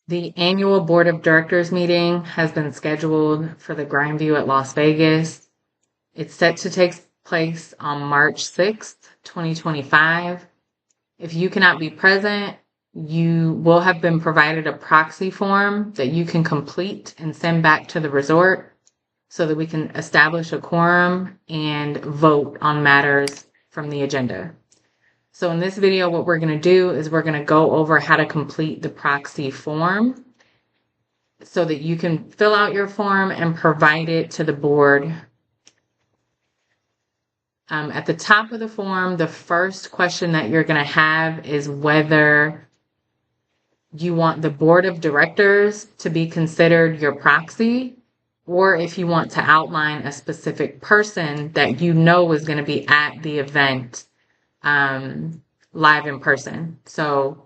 The annual Board of Directors meeting has been scheduled for the Grandview at Las Vegas. It's set to take place on March 6th, 2025. If you cannot be present, you will have been provided a proxy form that you can complete and send back to the resort so that we can establish a quorum and vote on matters from the agenda. So in this video, what we're going to do is we're going to go over how to complete the proxy form so that you can fill out your form and provide it to the board. At the top of the form, the first question that you're going to have is whether you want the board of directors to be considered your proxy, or if you want to outline a specific person that you know is going to be at the event live in person. So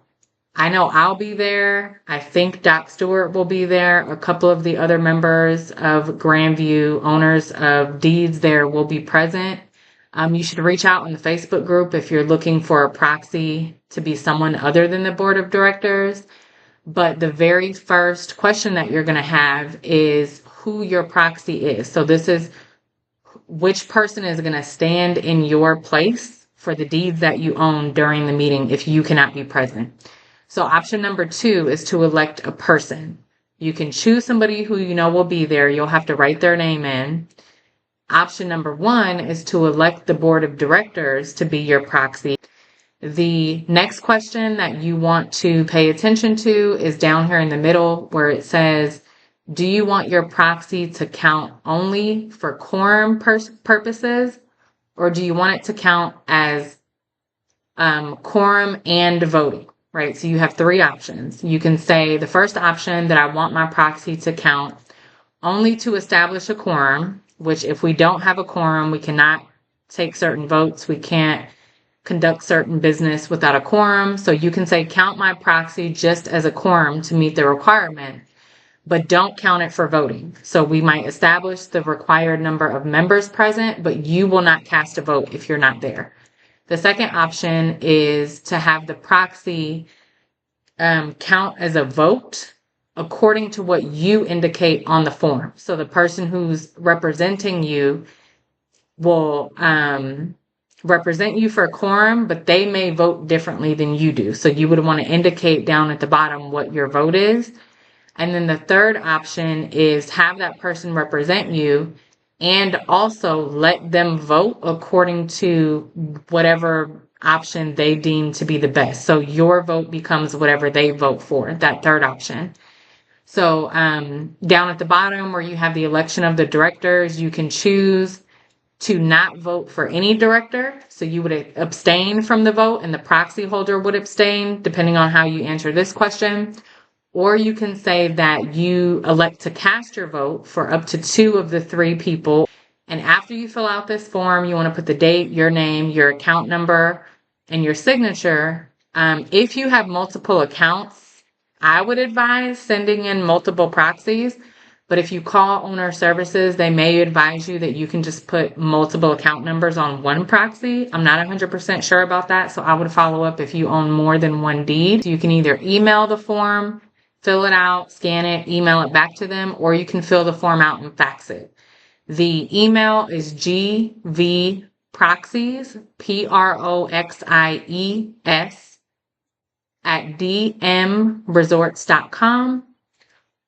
I know I'll be there. I think Doc Stewart will be there. A couple of the other members of Grandview, owners of deeds there, will be present. You should reach out in the Facebook group if you're looking for a proxy to be someone other than the board of directors. But the very first question that you're going to have is who your proxy is. So this is which person is going to stand in your place for the deeds that you own during the meeting if you cannot be present. So option number 2 is to elect a person. You can choose somebody who you know will be there. You'll have to write their name in. Option number 1 is to elect the board of directors to be your proxy. The next question that you want to pay attention to is down here in the middle where it says, do you want your proxy to count only for quorum purposes, or do you want it to count as quorum and voting, right? So you have 3 options. You can say the first option, that I want my proxy to count only to establish a quorum, which if we don't have a quorum, we cannot take certain votes. We can't conduct certain business without a quorum. So you can say count my proxy just as a quorum to meet the requirement, but don't count it for voting. So we might establish the required number of members present, but you will not cast a vote if you're not there. The second option is to have the proxy count as a vote according to what you indicate on the form. So the person who's representing you will represent you for a quorum, but they may vote differently than you do. So you would want to indicate down at the bottom what your vote is. And then the third option is have that person represent you and also let them vote according to whatever option they deem to be the best. So your vote becomes whatever they vote for, that third option. So down at the bottom where you have the election of the directors, you can choose to not vote for any director. So you would abstain from the vote and the proxy holder would abstain depending on how you answer this question. Or you can say that you elect to cast your vote for up to 2 of the 3 people. And after you fill out this form, you want to put the date, your name, your account number, and your signature. If you have multiple accounts, I would advise sending in multiple proxies. But if you call owner services, they may advise you that you can just put multiple account numbers on one proxy. I'm not 100% sure about that, so I would follow up if you own more than one deed. You can either email the form, fill it out, scan it, email it back to them, or you can fill the form out and fax it. The email is gvproxies, PROXIES, @dmresorts.com.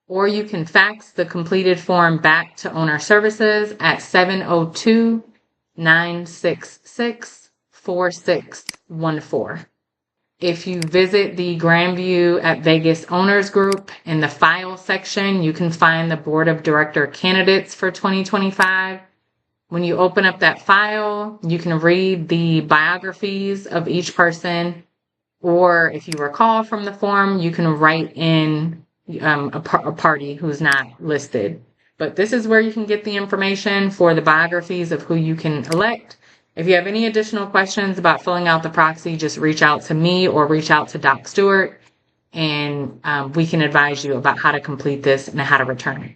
Or you can fax the completed form back to owner services at 702-966-4614. If you visit the Grandview at Vegas Owners Group, in the file section, you can find the Board of Director candidates for 2025. When you open up that file, you can read the biographies of each person, or if you recall from the form, you can write in a party who's not listed. But this is where you can get the information for the biographies of who you can elect. If you have any additional questions about filling out the proxy, just reach out to me or reach out to Doc Stewart, and we can advise you about how to complete this and how to return it.